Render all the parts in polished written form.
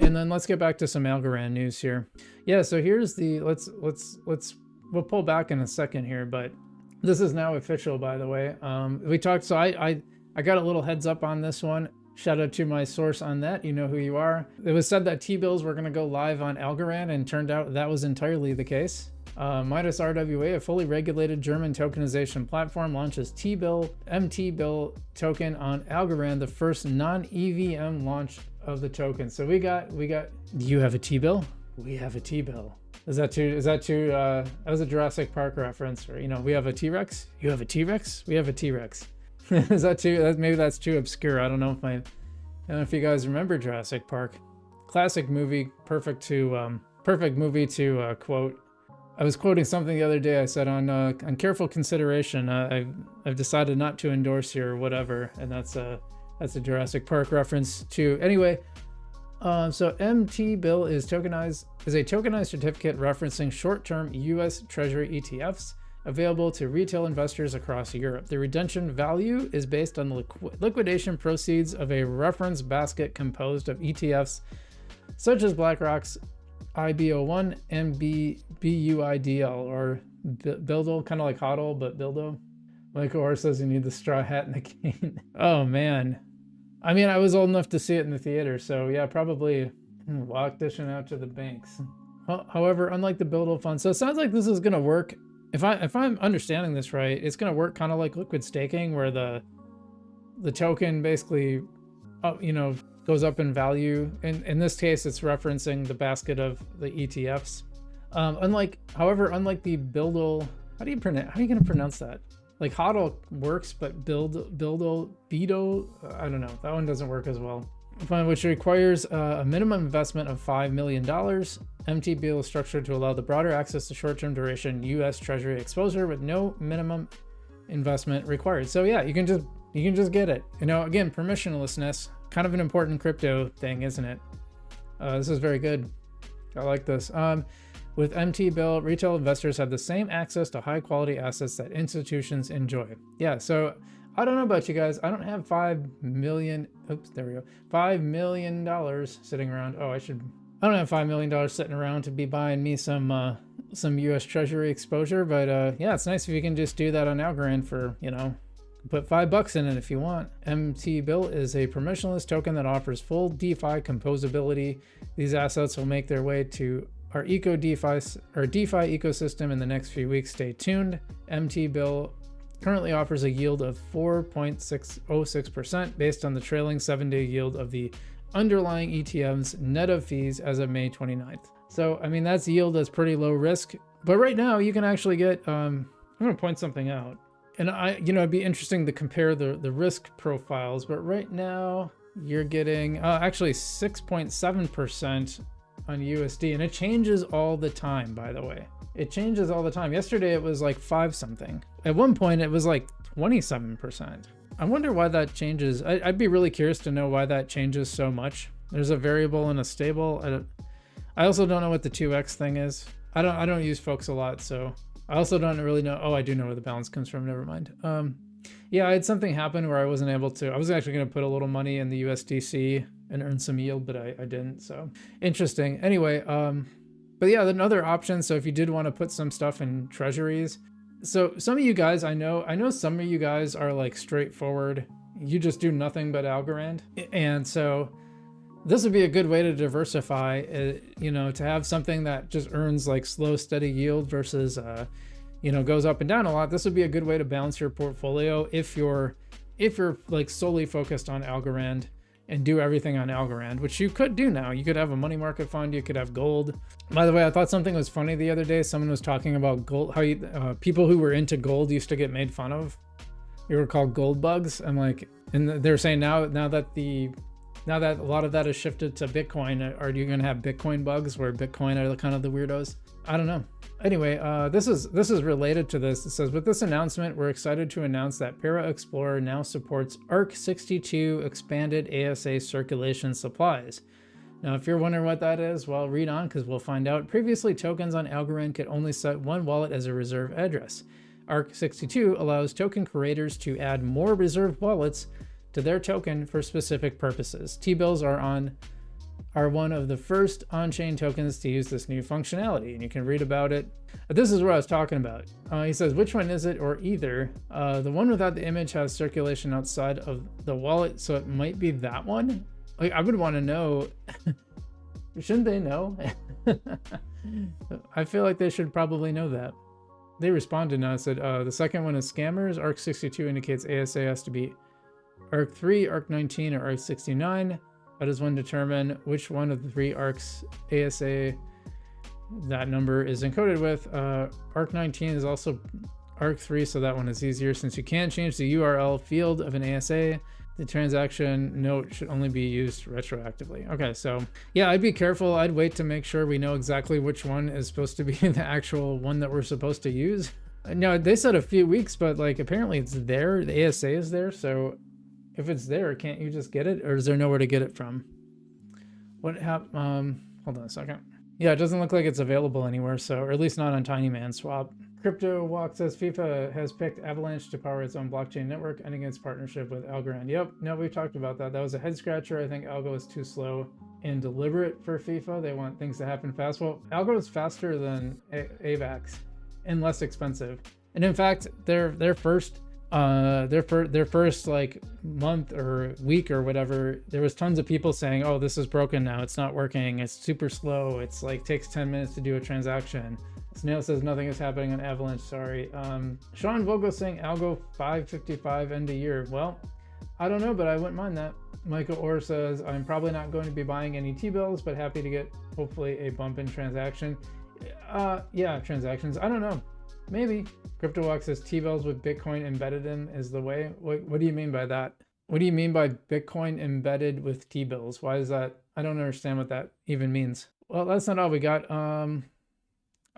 and then let's get back to some Algorand news here. Yeah, so here's the, we'll pull back in a second here, but this is now official, by the way. We talked, so I got a little heads up on this one. Shout out to my source on that. You know who you are. It was said that T-bills were going to go live on Algorand, and turned out that was entirely the case. Midas RWA, a fully regulated German tokenization platform, launches T-bill, MT-bill token on Algorand, the first non-EVM launch of the token. So we got, you have a T-bill? We have a T-bill. Is that too, that was a Jurassic Park reference, or, you know, we have a T-Rex? You have a T-Rex? We have a T-Rex. Is that too, maybe that's too obscure. I don't know if you guys remember Jurassic Park. Classic movie, perfect movie to quote. I was quoting something the other day. I said on careful consideration, I've decided not to endorse here or whatever, and that's a Jurassic Park reference too. Anyway, so MT bill is a tokenized certificate referencing short-term U.S. Treasury ETFs available to retail investors across Europe. The redemption value is based on the liquidation proceeds of a reference basket composed of ETFs such as BlackRock's IBO1 and BUIDL, or Bildo, kind of like HODL, but Bildo. Michael Orr says you need the straw hat and the cane. Oh man. I mean, I was old enough to see it in the theater, so yeah, probably walk dishing out to the banks. However, unlike the Bildo fund, so it sounds like this is going to work. If I'm understanding this right, it's going to work kind of like liquid staking, where the token basically, you know, goes up in value. In this case, it's referencing the basket of the ETFs. Unlike the Bildo, how are you going to pronounce that? Like HODL works, but Bido, I don't know. That one doesn't work as well. Which requires a minimum investment of $5 million. MTBL is structured to allow the broader access to short-term duration U.S. Treasury exposure with no minimum investment required. So yeah, you can just get it. You know, again, permissionlessness, kind of an important crypto thing, isn't it? This is very good. I like this. With MT-bill, retail investors have the same access to high-quality assets that institutions enjoy. Yeah, so I don't know about you guys. I don't have $5 million. Oops, there we go. $5 million sitting around. Oh, I don't have $5 million sitting around to be buying me some U.S. Treasury exposure. But yeah, it's nice if you can just do that on Algorand for, you know, put $5 in it if you want. MT-bill is a permissionless token that offers full DeFi composability. These assets will make their way to our DeFi ecosystem in the next few weeks. Stay tuned. MT-bill currently offers a yield of 4.606% based on the trailing 7-day yield of the underlying ETFs net of fees as of May 29th. So, I mean, that's yield that's pretty low risk. But right now you can actually get, I'm going to point something out. And it'd be interesting to compare the risk profiles, but right now you're getting actually 6.7% on USD, and it changes all the time, by the way. It changes all the time. Yesterday it was like 5 something. At one point it was like 27%. I wonder why that changes. I'd be really curious to know why that changes so much. There's a variable and a stable. I also don't know what the 2x thing is. I don't use Folks a lot, so I also don't really know. Oh, I do know where the balance comes from. Never mind. Yeah, I had something happen where I wasn't able to. I was actually going to put a little money in the USDC and earn some yield, but I didn't. So interesting. Anyway, but yeah, another option. So if you did want to put some stuff in treasuries, so some of you guys, I know some of you guys are like straightforward. You just do nothing but Algorand, and so this would be a good way to diversify. You know, to have something that just earns like slow, steady yield versus you know, goes up and down a lot. This would be a good way to balance your portfolio if you're like solely focused on Algorand and do everything on Algorand, which you could do now. You could have a money market fund, you could have gold. By the way, I thought something was funny the other day. Someone was talking about gold, how people who were into gold used to get made fun of. They were called gold bugs. I'm like, and they're saying now that a lot of that has shifted to Bitcoin, are you going to have Bitcoin bugs where Bitcoin are kind of the weirdos? I don't know. Anyway, this is related to this. It says, with this announcement, we're excited to announce that Para Explorer now supports ARC62 expanded ASA circulation supplies. Now, if you're wondering what that is, well, read on because we'll find out. Previously, tokens on Algorand could only set one wallet as a reserve address. ARC62 allows token creators to add more reserved wallets to their token for specific purposes. T-bills are are one of the first on-chain tokens to use this new functionality, and you can read about it. This is what I was talking about. He says, which one is it, or either? The one without the image has circulation outside of the wallet, so it might be that one. Like, I would want to know. Shouldn't they know? I feel like they should probably know that. They responded now, said, the second one is scammers. ARC62 indicates ASA has to be ARC3, ARC19, or ARC69. How does one determine which one of the 3 ARCs ASA that number is encoded with? ARC19 is also ARC3, so that one is easier. Since you can't change the URL field of an ASA, the transaction note should only be used retroactively. Okay, so yeah, I'd be careful. I'd wait to make sure we know exactly which one is supposed to be the actual one that we're supposed to use. No, they said a few weeks, but like apparently it's there. The ASA is there, so if it's there, can't you just get it, or is there nowhere to get it from? What happened? Hold on a second. Yeah, it doesn't look like it's available anywhere, so, or at least not on Tinyman Swap. Crypto Walk says FIFA has picked Avalanche to power its own blockchain network, ending its partnership with Algorand. Yep, no, we've talked about that. That was a head scratcher. I think Algo is too slow and deliberate for FIFA. They want things to happen fast. Well, Algo is faster than AVAX and less expensive. And in fact, their first like month or week or whatever, there was tons of people saying, oh, this is broken now, it's not working, it's super slow, it's like takes 10 minutes to do a transaction. Snail says nothing is happening on Avalanche, sorry. Sean Vogel saying Algo 555 end of year. Well, I don't know, but I wouldn't mind that. Michael Orr says, I'm probably not going to be buying any T-bills, but happy to get hopefully a bump in transaction. Yeah, transactions, I don't know. Maybe. CryptoWalk says T-bills with Bitcoin embedded in is the way. What do you mean by that? What do you mean by Bitcoin embedded with T-bills? Why is that? I don't understand what that even means. Well, that's not all we got.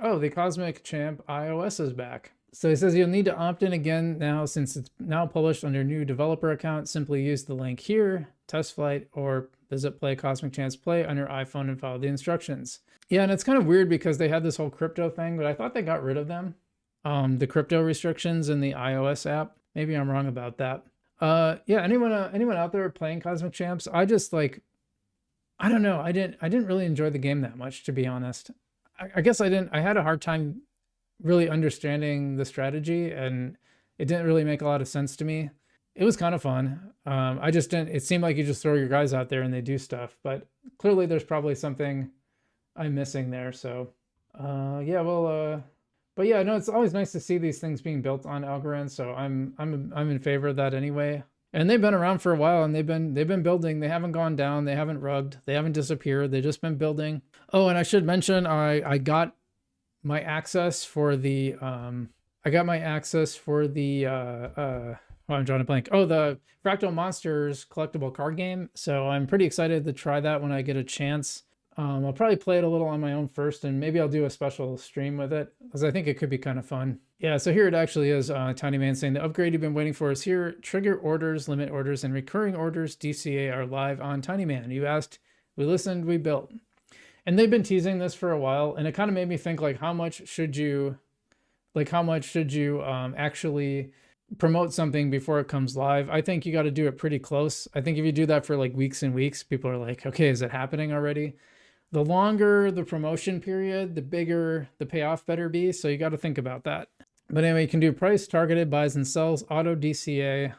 Oh, the Cosmic Champ iOS is back. So he says you'll need to opt in again now since it's now published under new developer account. Simply use the link here, test flight, or visit Play Cosmic Champs Play on your iPhone and follow the instructions. Yeah, and it's kind of weird because they had this whole crypto thing, but I thought they got rid of them. The crypto restrictions in the iOS app. Maybe I'm wrong about that. Yeah, anyone out there playing Cosmic Champs? I just like, I don't know. I didn't really enjoy the game that much, to be honest. I guess I had a hard time really understanding the strategy, and it didn't really make a lot of sense to me. It was kind of fun. I just didn't, it seemed like you just throw your guys out there and they do stuff, but clearly there's probably something I'm missing there. So, yeah, well, but yeah, no, it's always nice to see these things being built on Algorand. So I'm in favor of that anyway. And they've been around for a while, and they've been building. They haven't gone down. They haven't rugged. They haven't disappeared. They've just been building. Oh, and I should mention, I got my access for the oh, I'm drawing a blank. Oh, the Fractal Monsters collectible card game. So I'm pretty excited to try that when I get a chance. I'll probably play it a little on my own first, and maybe I'll do a special stream with it, because I think it could be kind of fun. Yeah, so here it actually is. Tiny Man saying the upgrade you've been waiting for is here. Trigger orders, limit orders, and recurring orders DCA are live on Tiny Man. You asked, we listened, we built. And they've been teasing this for a while, and it kind of made me think, like, how much should you actually promote something before it comes live? I think you got to do it pretty close. I think if you do that for like weeks and weeks, people are like, okay, is it happening already? The longer the promotion period, the bigger the payoff better be. So you got to think about that. But anyway, you can do price, targeted buys and sells, auto DCA,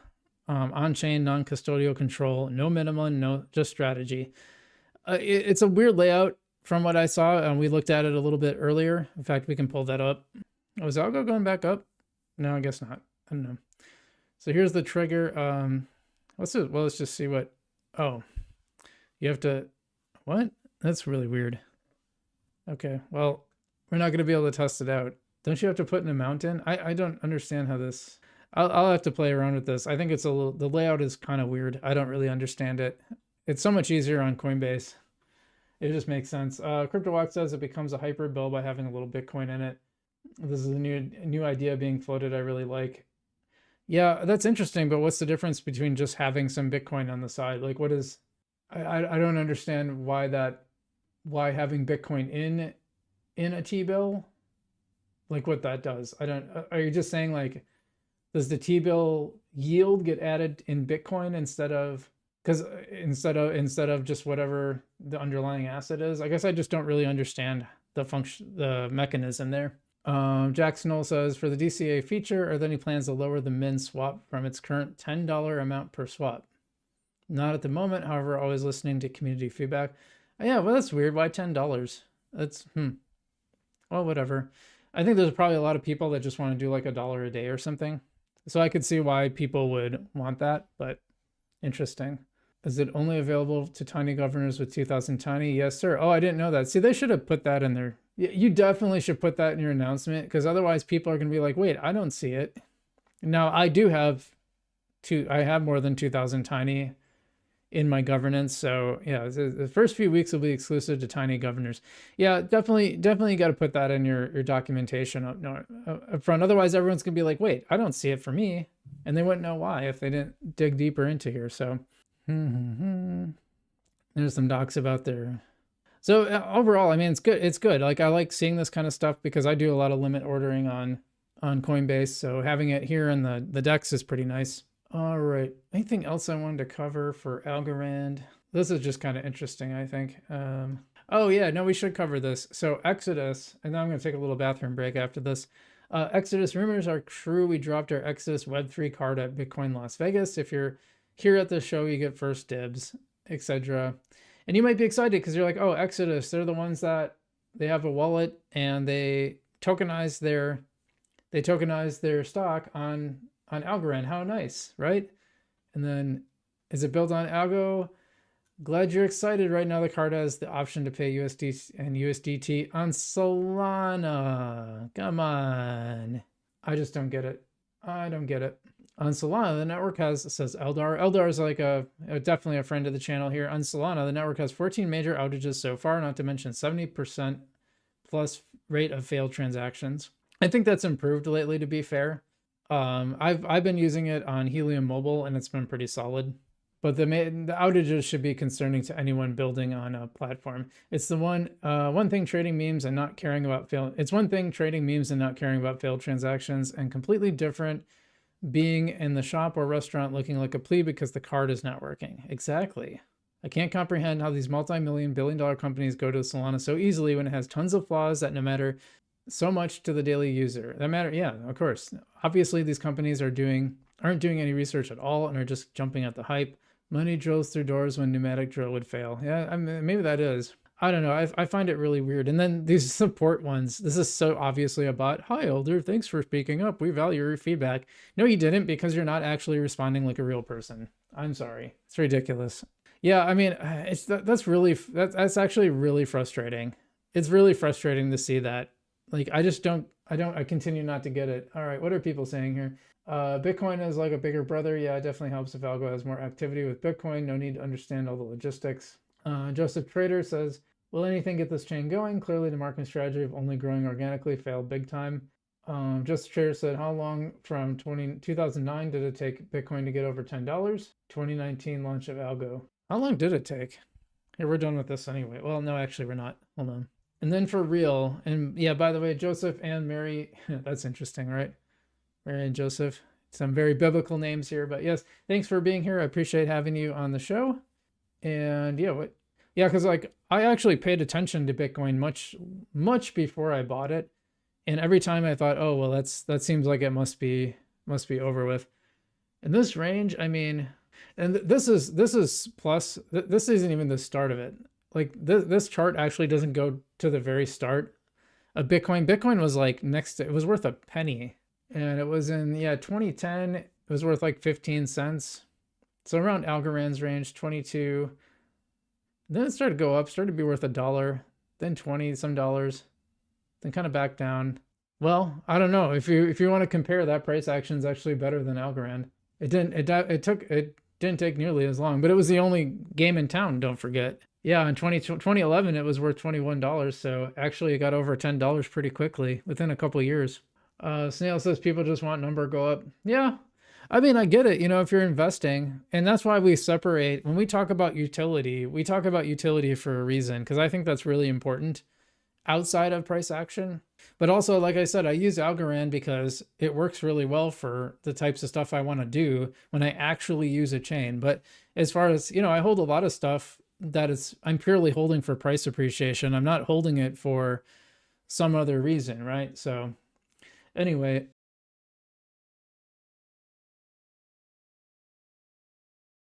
on-chain, non-custodial control, no minimum, no just strategy. It's a weird layout from what I saw, and we looked at it a little bit earlier. In fact, we can pull that up. Oh, is Algo going back up? No, I guess not. I don't know. So here's the trigger. Let's just see what. Oh, you have to. What? That's really weird. Okay, well, we're not going to be able to test it out. Don't you have to put an amount in? I don't understand how this. I'll have to play around with this. I think it's a little. The layout is kind of weird. I don't really understand it. It's so much easier on Coinbase. It just makes sense. CryptoWalk says it becomes a hyper bill by having a little Bitcoin in it. This is a new idea being floated. I really like. Yeah, that's interesting. But what's the difference between just having some Bitcoin on the side? Like, what is? I don't understand why having Bitcoin in a T-bill, like what that does. I don't. Are you just saying, like, does the T-bill yield get added in Bitcoin instead of because instead of just whatever the underlying asset is. I guess I just don't really understand the mechanism there. Jackson says, for the DCA feature, are there any plans to lower the min swap from its current $10 amount per swap? Not at the moment, however, always listening to community feedback. Yeah, well, that's weird. Why $10? That's, well, whatever. I think there's probably a lot of people that just want to do like $1 a day or something. So I could see why people would want that, but interesting. Is it only available to tiny governors with 2,000 tiny? Yes, sir. Oh, I didn't know that. See, they should have put that in there. You definitely should put that in your announcement, because otherwise people are going to be like, wait, I don't see it. Now, I do have I have more than 2,000 tiny in my governance. So yeah, the first few weeks will be exclusive to tiny governors. Yeah, definitely got to put that in your documentation up front. Otherwise, everyone's going to be like, wait, I don't see it for me. And they wouldn't know why if they didn't dig deeper into here. So there's some docs about there. So overall, I mean, it's good. It's good. Like, I like seeing this kind of stuff because I do a lot of limit ordering on Coinbase. So having it here in the DEX is pretty nice. All right. Anything else I wanted to cover for Algorand? This is just kind of interesting, I think. Oh yeah, no, we should cover this. So Exodus, and now I'm going to take a little bathroom break after this. Exodus rumors are true. We dropped our Exodus Web3 card at Bitcoin Las Vegas. If you're here at the show, you get first dibs, etc. And you might be excited because you're like, oh, Exodus, they're the ones that they have a wallet and they tokenize their stock on Algorand. How nice, right? And then, is it built on Algo? Glad you're excited. Right now the card has the option to pay USD and USDT on Solana. Come on. I just don't get it. I don't get it. On Solana, the network says Eldar. Eldar is like definitely a friend of the channel here. On Solana, the network has 14 major outages so far, not to mention 70% plus rate of failed transactions. I think that's improved lately, to be fair. I've been using it on Helium Mobile and it's been pretty solid. But the outages should be concerning to anyone building on a platform. It's the one thing trading memes and not caring about failed. It's one thing trading memes and not caring about failed transactions, and completely different being in the shop or restaurant looking like a plebe because the card is not working. Exactly. I can't comprehend how these multi-million billion-dollar companies go to Solana so easily when it has tons of flaws that no matter so much to the daily user. Yeah, of course. Obviously, these companies aren't doing any research at all and are just jumping at the hype. Money drills through doors when pneumatic drill would fail. Yeah, I mean, maybe that is. I don't know. I find it really weird. And then these support ones. This is so obviously a bot. Hi, Elder. Thanks for speaking up. We value your feedback. No, you didn't, because you're not actually responding like a real person. I'm sorry. It's ridiculous. Yeah, I mean, that's actually really frustrating. It's really frustrating to see that. Like, I continue not to get it. All right, what are people saying here? Bitcoin is like a bigger brother. Yeah, it definitely helps if Algo has more activity with Bitcoin. No need to understand all the logistics. Joseph Trader says, will anything get this chain going? Clearly the marketing strategy of only growing organically failed big time. Joseph Trader said, how long from 2009 did it take Bitcoin to get over $10? 2019 launch of Algo. How long did it take? Here, we're done with this anyway. Well, no, actually we're not. Hold on. And then for real, and yeah, by the way, Joseph and Mary, that's interesting, right? Mary and Joseph, some very biblical names here, but yes, thanks for being here. I appreciate having you on the show. And yeah, because like I actually paid attention to Bitcoin much before I bought it, and every time I thought, oh well, that seems like it must be over with. And this range, I mean, and this isn't even the start of it. Like this chart actually doesn't go to the very start of Bitcoin. Bitcoin was like it was worth a penny. And it was in, 2010, it was worth like 15 cents. So around Algorand's range, 22. Then it started to go up, started to be worth $1, then 20 some dollars, then kind of back down. Well, I don't know. If you want to compare, that price action is actually better than Algorand. It didn't take nearly as long, but it was the only game in town, don't forget. Yeah, in 2011, it was worth $21. So actually it got over $10 pretty quickly within a couple of years. Snail says people just want number go up. Yeah, I mean, I get it. If you're investing, and that's why we separate when we talk about utility, we talk about utility for a reason, because I think that's really important. outside of price action. But also, like I said, I use Algorand because it works really well for the types of stuff I want to do when I actually use a chain. But as far as, you know, I hold a lot of stuff that is, I'm purely holding for price appreciation. I'm not holding it for some other reason, right? So anyway,